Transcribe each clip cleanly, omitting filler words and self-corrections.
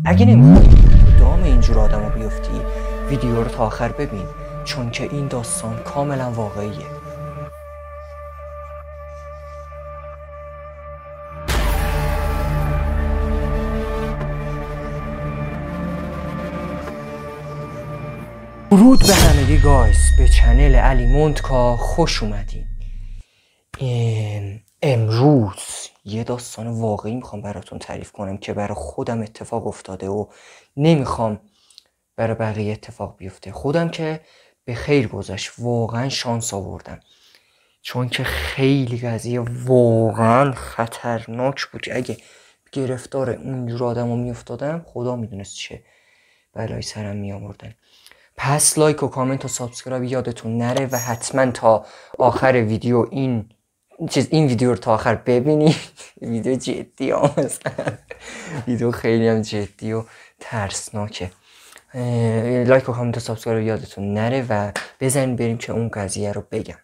اگه نمیخوای دام اینجور آدم رو بیفتی ویدیو رو تا آخر ببین، چون که این داستان کاملا واقعیه. درود به همگی گایز، به چنل علی مونتکا خوش اومدین. امروز یه داستان واقعی میخوام براتون تعریف کنم که برای خودم اتفاق افتاده و نمیخوام برای بقیه اتفاق بیفته. خودم که به خیر گذشت، واقعا شانس آوردم، چون که خیلی قضیه واقعا خطرناک بود. اگه گرفتار اونجور آدم رو میافتادم خدا میدونست چه بلایی سرم میآوردن. پس لایک و کامنت و سابسکرایب یادتون نره و حتما تا آخر ویدیو این ویدیو رو تا آخر ببینید. ویدیو جدی ها، مثلا ویدیو خیلی هم جدی و ترسناکه. لایک و کامنت و سابسکرایب یادتون نره و بزنید بریم که اون قضیه رو بگم.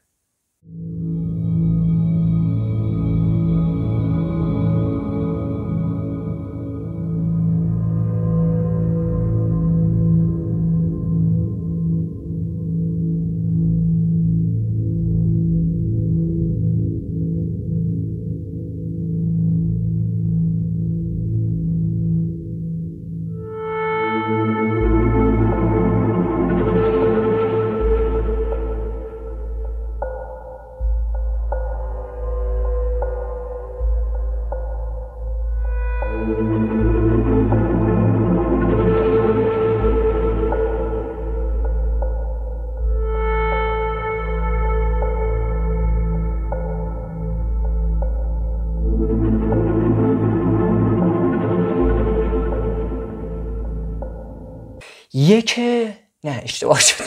اشتباه شد.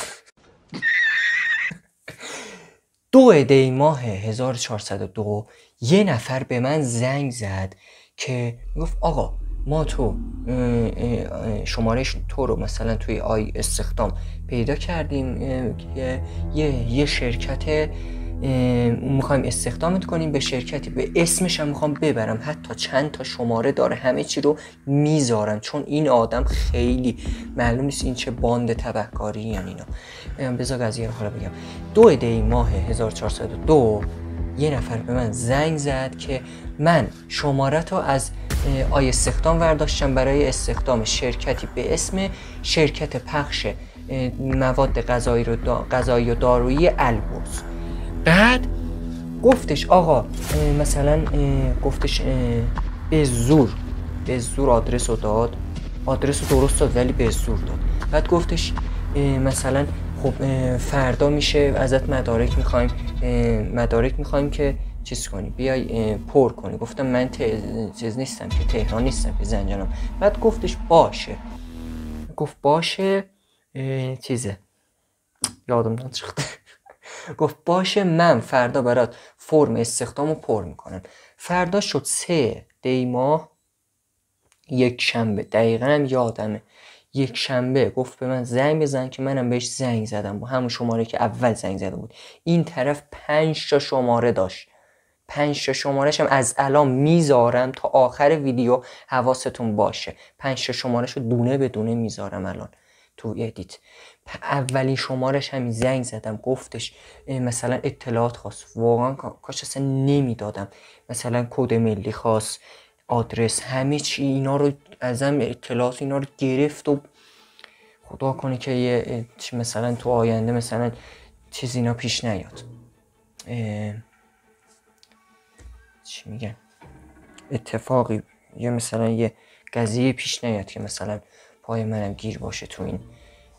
2 دی ماه 1402 یه نفر به من زنگ زد که گفت آقا ما تو شماره تو رو مثلا توی آی استخدام پیدا کردیم که یه شرکت میخوایم استخدامت کنیم، به شرکتی به اسمش هم میخوام ببرم، حتی چند تا شماره داره، همه چی رو میذارم، چون این آدم خیلی معلوم نیست این چه باند تبهکاری یعنی اینا. بذار قضیه رو حالا بگم. 2 دی ماه 1402 یه نفر به من زنگ زد که من شماره تو از آی استخدام برداشتم برای استخدام شرکتی به اسم شرکت پخش مواد غذایی و دارویی البرز. بعد گفتش آقا مثلا گفتش به زور آدرس رو داد، آدرس رو درست داد ولی به زور داد. بعد گفتش مثلا خب فردا میشه ازت مدارک میخوایم که چیز کنی، بیای پر کنی. گفتم من چیز نیستم که، تهران نیستم که، زنجانم. بعد گفتش باشه، گفت باشه چیزه یادم نمیاد. گفت باشه من فردا برات فرم استخدامو پر میکنم. فردا شد 3 دی ماه، یک شنبه، دقیقا هم یادمه، یک شنبه گفت به من زنگ بزن که منم بهش زنگ زدم با همون شماره که اول زنگ زده بود. این طرف 5 تا شماره داشت، 5 تا شمارهش هم از الان میذارم تا آخر ویدیو، حواستون باشه 5 تا شمارهشو دونه به دونه میذارم الان تو ادیت. اولین شمارش همین زنگ زدم، گفتش مثلا اطلاعات خواست، واقعا کاش اصلا نمیدادم، مثلا کد ملی خواست، آدرس، همه چی اینا رو ازم اطلاعات اینا رو گرفت. و خدا کنه که یه مثلا تو آینده مثلا چیز اینا پیش نیاد، چی میگن، اتفاقی یا مثلا یه قضیه پیش نیاد که مثلا پای منم گیر باشه تو این،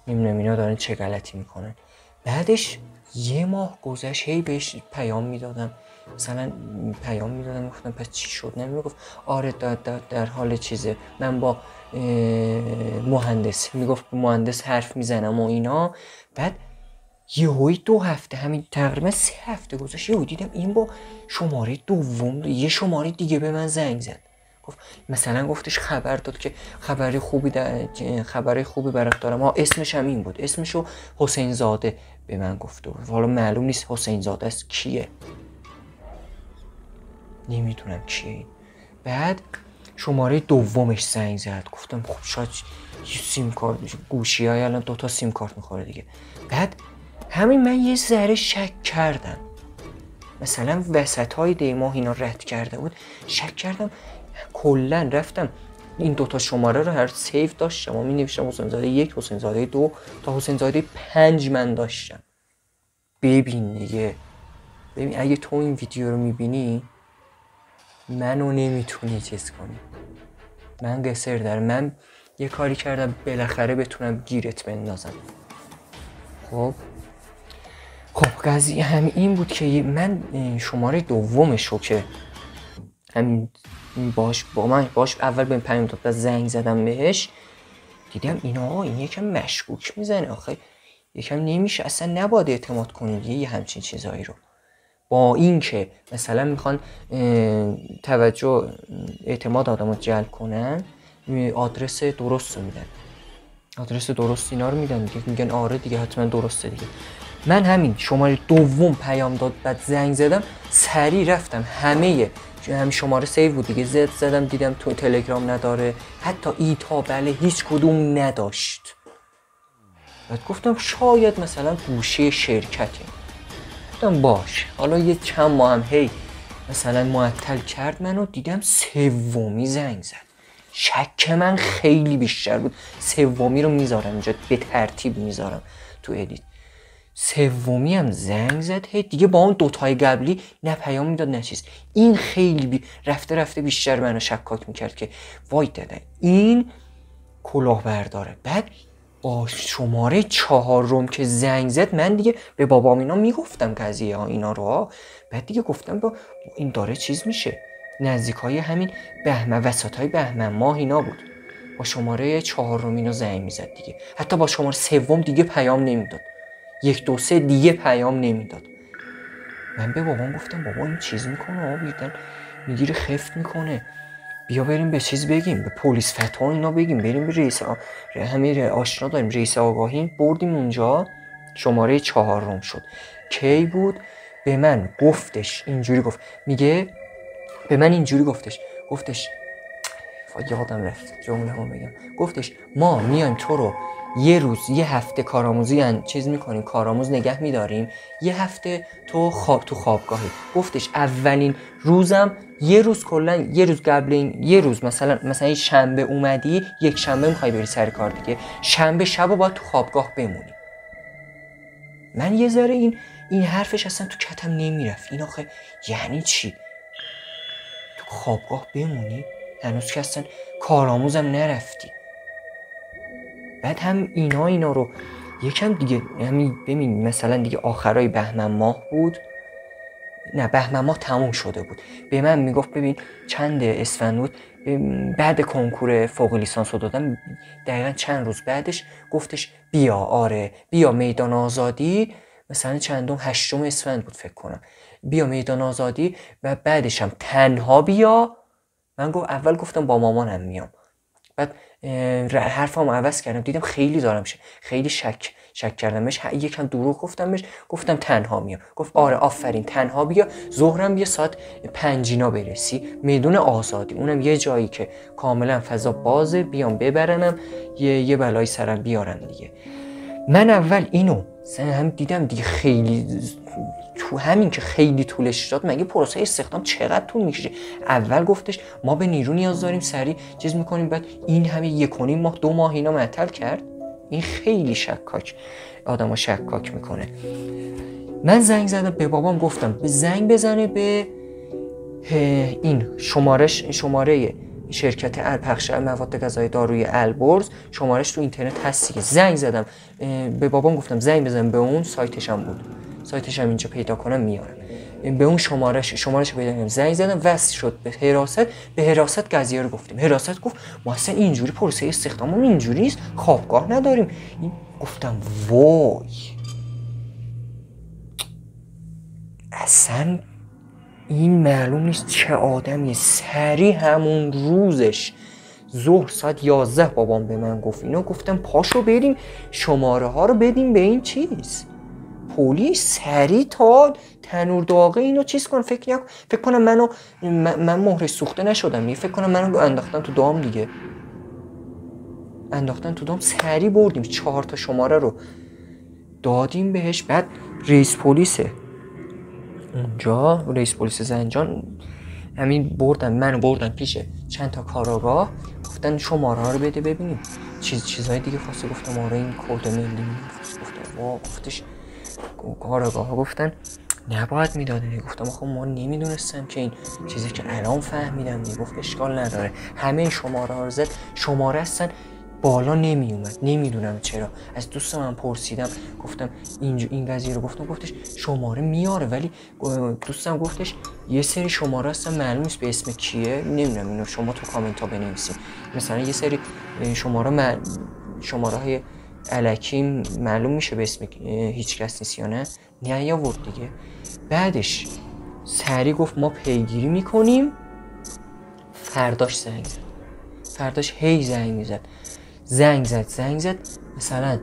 نمیدونم اینا دارن چه غلطی میکنن. بعدش یه ماه گذشت، هی بهش پیام میدادم، مثلا پیام میدادم، گفتم پس چی شد؟ نمیگفت آره در حال چیزه، من با مهندس، میگفت مهندس حرف میزنم و اینا. بعد یهویی 2 هفته، همین تقریبا 3 هفته گذشت، یهویی دیدم این با شماره دوم یه شماره دیگه به من زنگ زد. گفت مثلا گفتش خبر داد که خبر خوبی برات دارم. اسمش هم این بود، اسمشو حسین زاده به من گفته بود. حالا معلوم نیست حسین زاده است کیه، نمیدونم کیه این. بعد شماره دومش زنگ زد. گفتم خب شاید سیم کارت گوشی های الان 2 تا سیم کارت میخوره دیگه. بعد همین من یه ذره شک کردم، مثلا وسط های دیماه اینا رد کرده بود، شک کردم. کلا رفتم این 2 تا شماره رو هر سیف داشتم و می نوشتم حسین زاده 1 حسین زاده 2 تا حسین زاده 5 من داشتم. ببین دیگه، ببین اگه تو این ویدیو رو میبینی منو نمیتونی چیز کنی. من قصر دارم، من یه کاری کردم بالاخره بتونم گیرت بندازم. خب قضیه همین این بود که من شماره دومشو که همین باش اول بهم پیام داد، زنگ زدم بهش، دیدم این یکم مشکوک میزنه آخه، یکم نمیشه، اصلا نباید اعتماد کنید یه همچین چیزایی رو. با این که مثلا میخوان توجه اعتماد آدمو جلب کنن، آدرس درست رو میدن، آدرس درست اینا رو میدن دیگه، میگن آره دیگه حتما درسته دیگه. من همین شماره دوم پیام داد بعد زنگ زدم، سریع رفتم همین شماره سیو بود دیگه، زدم دیدم تو تلگرام نداره، حتی ایتا بله هیچ کدوم نداشت. بعد گفتم شاید مثلا گوشه شرکته. گفتم باش، حالا یه چند ماه هم هی مثلا معطل کرد منو، دیدم سومی زنگ زد. شک من خیلی بیشتر بود. سومی رو میذارم اینجا به ترتیب میذارم تو ادیت. سومی هم زنگ زد، هی دیگه با اون 2 تای قبلی نه پیام میداد نه چیز. این خیلی رفته بیشتر منو شکاک میکرد که وای داده این کلاهبرداره. بعد با شماره 4 که زنگ زد، من دیگه به بابام اینا میگفتم قضیه ها اینا رو. بعد دیگه گفتم با این داره چیز میشه، نزدیکای همین بهمن، وسطای بهمن ماه اینا بود. با شماره 4 اینا زنگ میزد دیگه، حتی با شماره 3 دیگه پیام نمیداد، 1 2 3 دیگه پیام نمیداد. من به بابام گفتم بابا این چیز میکنه بیدن میگیره خفت میکنه، بیا بریم به چیز بگیم، به پلیس فتح اینا بگیم، بریم به رئیس همین آشنا داریم رئیس آگاهی، بردیم اونجا. شماره 4 شد. کی بود؟ به من گفتش اینجوری گفت، میگه به من اینجوری گفتش یادم رفت جمله رو بگم. گفتش ما میایم تو رو یه روز یه هفته کارآموزی چیز میکنیم، کارآموز نگه میداریم، یه هفته تو خوابگاهی. گفتش اولین روزم یه روز، کلا یه روز قبل این، یه روز مثلا شنبه اومدی، یک شنبه میخوای بری سر کار دیگه، شنبه شب باید تو خوابگاه بمونی. من یه ذره این حرفش اصلا تو کتم نمیرفت. این آخه یعنی چی تو خوابگاه بمونی؟ هنوز که اصلا کارآموزم نرفتی. بعد هم اینا رو یکم دیگه همین ببین مثلا دیگه آخرای بهمن ماه بود، نه بهمن ماه تموم شده بود، به من میگفت ببین چند اسفند بود بعد کنکور فوق لیسانس رو دادم، دقیقا چند روز بعدش گفتش بیا، آره بیا میدان آزادی، مثلا چندم 8 اسفند بود فکر کنم، بیا میدان آزادی و بعدش هم تنها بیا. من اول گفتم با مامانم میام، بعد حرفمو عوض کردم، دیدم خیلی دارم خیلی شک کردم بهش، یکم دروغ گفتم بهش، گفتم تنها میام. گفت آره آفرین تنها بیا، ظهرم یه ساعت 5 برسی میدون آزادی، اونم یه جایی که کاملا فضا بازه، بیام ببرنم یه بلای سرم بیارم دیگه. من اول اینو هم دیدم دیگه خیلی تو همین که خیلی طولش داد، مگه پروسه استخدام چقدر طول میکشه؟ اول گفتش ما به نیرو نیاز داریم سریع چیز میکنیم، بعد این همه 1.5 ماه 2 ماه اینا معطل کرد. این خیلی شکاک، آدمو شکاک میکنه. من زنگ زدم به بابام، گفتم به زنگ بزنه به این شماره شرکت پخش مواد غذایی دارویی البرز، شمارش تو اینترنت هست دیگه. زنگ زدم به بابام، گفتم زنگ بزن به اون، سایتش هم بود، سایتش هم اینجا پیدا کنم میارم، به اون شمارش پیدا کردم، زنگ زدم، وصل شد به حراست قضیه رو گفتیم. حراست گفت ما اصلا اینجوری پروسه استخداممون اینجوری نیست، خوابگاه نداریم. گفتم وای اصلا این معلوم نیست چه آدمی. سریع همون روزش ظهر ساعت 11 بابام به من گفت اینو، گفتم پاشو بریم شماره ها رو بدیم به این چیز، پلیس سریع تا تنور داغه اینو چیز کن. فکر کنم من مهره سوخته نشدم دیگه. فکر کنم منو انداختن تو دام دیگه. سریع بردیم 4 تا شماره رو دادیم بهش. بعد رئیس پلیس زنجان همین منو بردن پیش چند تا کاراگاه. گفتن شماره ها رو بده ببینیم. چیزهای دیگه خواسته. گفتم آره این کد ملی. گفتش کاراگاه ها گفتن نباید میدادن. گفتم آخه ما نمیدونستم که این چیزی که الان فهمیدم دیگه. گفت اشکال نداره. همه شماره ها رو زد. شماره هستن بالا نمی اومد. نمیدونم چرا. از دوست من پرسیدم گفتم این قضیه رو گفتش شماره میاره، ولی دوستم گفتش یه سری شماره هستن معلوم نیست به اسم کیه. نمیدونم اینو شما تو کامنت ها بنویسید. مثلا یه سری شماره های الکی معلوم میشه به اسم هیچ کس نیست یا نه. نیاورد دیگه. بعدش سریع گفت ما پیگیری میکنیم. فرداش هی زنگ زد. مثلا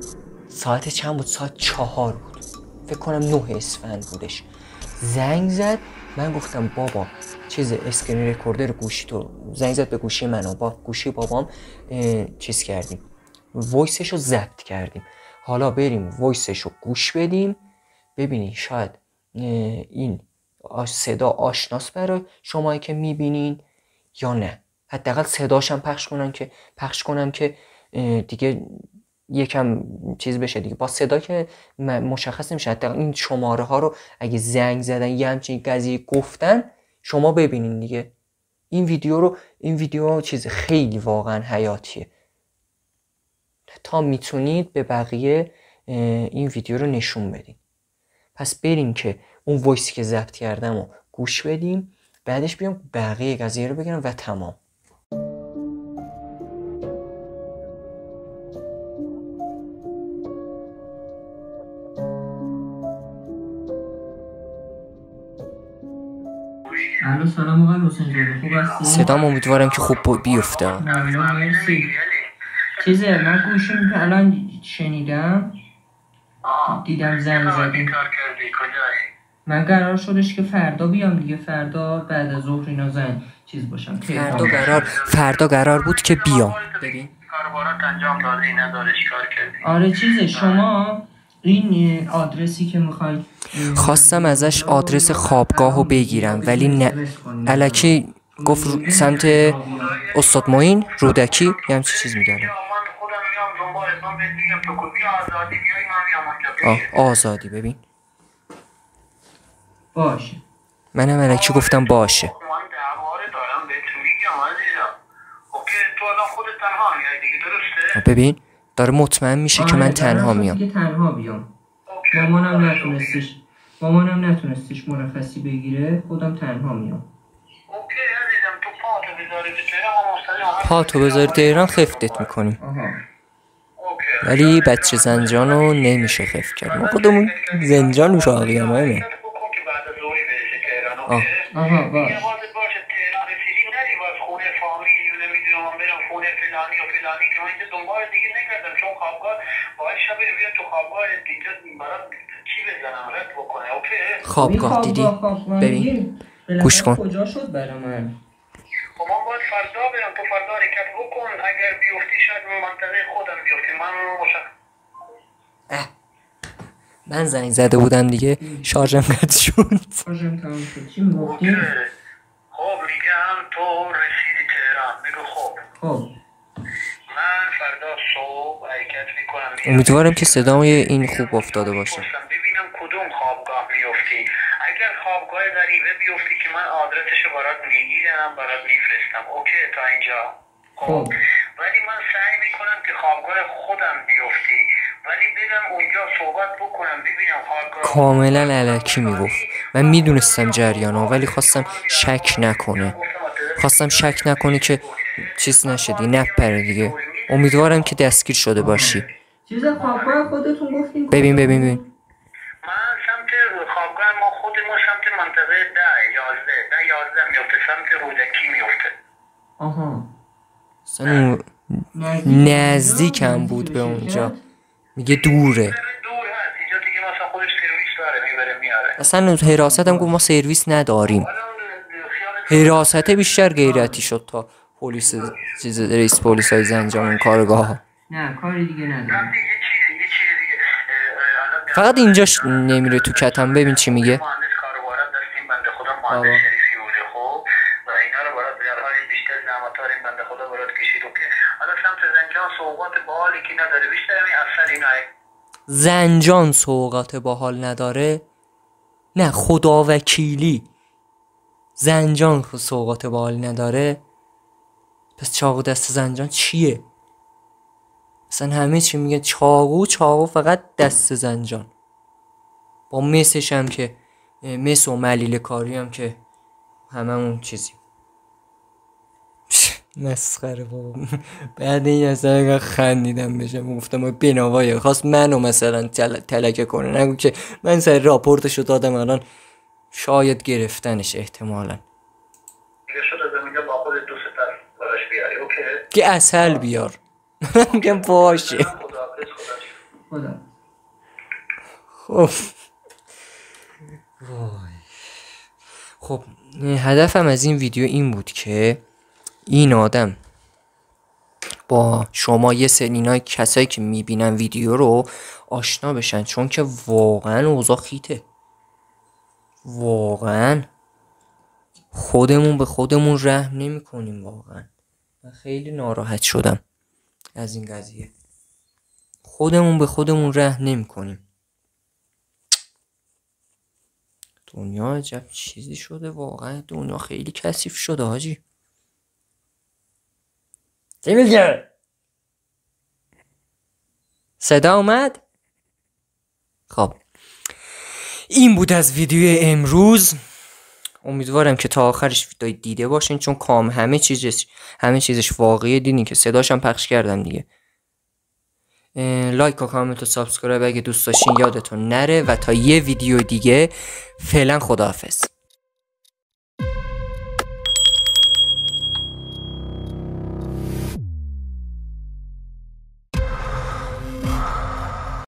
ساعت چند بود؟ ساعت 4 بود فکر کنم. 9 اسفند بودش. زنگ زد. من گفتم بابا چیز اسکرین رکوردر گوشی تو زنگ زد به گوشی من و با گوشی بابام چیز کردیم، وایسش رو ضبط کردیم. حالا بریم وایسش رو گوش بدیم ببینین شاید این صدا آشناس برای شمایی که میبینین یا نه. حداقل صداشم پخش کنم که دیگه یکم چیز بشه دیگه. با صدا که مشخص نمیشه. حداقل این شماره ها رو اگه زنگ زدن یه همچین قضیه گفتن شما ببینین دیگه. این ویدیو چیز خیلی واقعا حیاتیه. تا میتونید به بقیه این ویدیو رو نشون بدین. پس بریم که اون وایسی که ضبط کردم رو گوش بدیم، بعدش بیام بقیه قضیه رو بگم و تمام. الو سلام آقای حسین جان، خوب هستی؟ صدام امیدوارم که خوب بیفته. مرسی. من گوشیم که الان شنیدم دیدم زنگ زدیم. من قرار شدش که فردا بیام دیگه. فردا بعد از ظهر اینا چیز باشم. فردا قرار بود که بیام. ببین کاربارات انجام دادی نداره چیکار کردی؟ آره شما این آدرسی که میخوای خواستم ازش آدرس خوابگاهو بگیرم ولی نه الکی گفت سمت استاد معین رودکی یه همچین چیز میگردم. آزادی ببین باشه. منم الکی گفتم باشه. ببین داره مطمئن میشه که من تنها میام. مامانم نتونستش مرخصی بگیره، خودم تنها میام. پاتو بذاری تهران خفتت میکنیم. ولی بچه زنجان رو نمیشه خفت کرد. ما خودمون زنجان میشه آقیم همه. آها باش. خوابگاه دیدی؟ ببین گوش کن. کجا شد برای من؟ من باید فردا برم. تو فردا حرکت بکن. اگر بیفتی شاید منطقه خودم بیفتی. من زنگ زده بودم دیگه. شارژم قطع شد. چی میگفتی؟ خب میگم تو رسیدی تهران. بگو خب من فردا صبح حرکت میکنم. امیدوارم که صدامو این خوب افتاده باشه. ببینم کدوم خوابگاه بیفتی. اگر خوابگاه غریبه بیفتی که من آدرسشو برات میگیرم برات میفرستم. اوکی تا اینجا؟ خب ولی من سعی میکنم که خوابگاه خودم بیفتی، ولی برم اونجا صحبت بکنم ببینم خوابگاه. کاملا الکی میگفت. من میدونستم جریانا ولی خواستم شک نکنه که چیز نشدی نپره دیگه. امیدوارم که دستگیر شده باشی. چیز خوابگاه خودتون گفتین؟ ببین من سمت خوابگاه ما خودمون سمت منطقه 10-11 میفته. سمت رودکی میفته. آها نزدیکم بود به اونجا. میگه دوره. دور هست اینجا دیگه. مثلا خودش سرویس اصلا حراست هم گفت ما سرویس نداریم. حراست بیشتر غیرتی شد تا پلیس چیز رئیس پلیس های زنجان اون کارگاه. نه کاری دیگه نداره. فقط اینجاش نمیره تو کتم. ببین چی میگه. زنجان سوغات باحال نداره؟ نه خدا وکیلی زنجان سوغات باحال نداره. پس چاقو دست زنجان چیه؟ اصلا همه چی میگه چاقو فقط دست زنجان. با مسش هم که مس و ملیل کاری هم که هممون چیزی مسخره بابا. بعد این اصلا خندیدم بشم گفتم بناوایه خواست منو مثلا تلکه کنه. نگو که من سر راپورتشو دادم الان شاید گرفتنش احتمالا. دیگه شده میگه با خود دوست براش بیاری اوکی که اصل بیار. میگم باشه. خدا. خب خب هدفم از این ویدیو این بود که این آدم با شما یه سرینای کسایی که میبینن ویدیو رو آشنا بشن، چون که واقعا اوضاع خیته. واقعا خودمون به خودمون رحم نمی کنیم. واقعا من خیلی ناراحت شدم از این قضیه. خودمون به خودمون رحم نمی کنیم. دنیا عجب چیزی شده واقعا. دنیا خیلی کثیف شده حاجی. چی میگه؟ صدا اومد؟ خب این بود از ویدیو امروز. امیدوارم که تا آخرش دیده باشین، چون همه چیزش واقعیه. دیدین که صداشم پخش کردم دیگه. لایک و کامنت و سابسکرایب اگه دوست داشتین یادتون نره. و تا یه ویدیو دیگه فعلا خداحافظ.